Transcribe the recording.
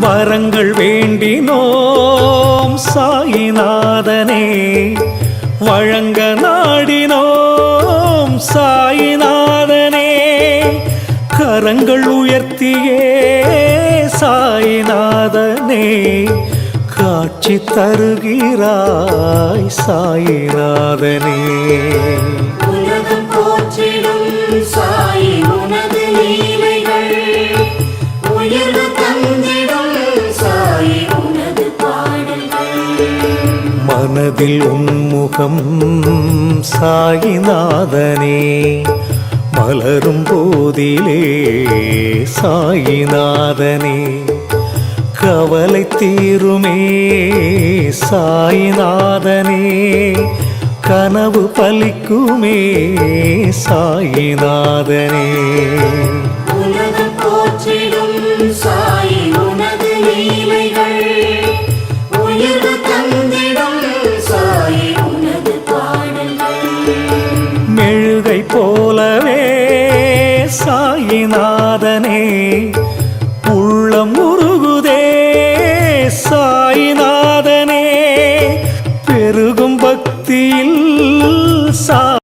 வரங்கள் வேண்டினோம் சாயிநாதனே, வழங்க நாடினோம் சாயிநாதனே, கரங்கள் உயர்த்தியே சாயிநாதனே, காட்சி தருகிறாய் சாயிநாதனே. உலகம் போற்றிடும் சாயி உனது லீலைகள், உயர்வு தந்திடும் சாயி உனது பாடல்கள். மனதில் உன்முகம் சாயிநாதனே, மலரும் போதிலே சாயிநாதனே, கவலை தீருமே சாயிநாதனே, கனவு பலிக்குமே சாயிநாதனே. உலகம் போற்றிடும் சாயி உனது லீலைகள், உயர்வு தந்திடும் சாயி உனது பாடல்கள். மெழுகை போலவே சாயிநாதனே,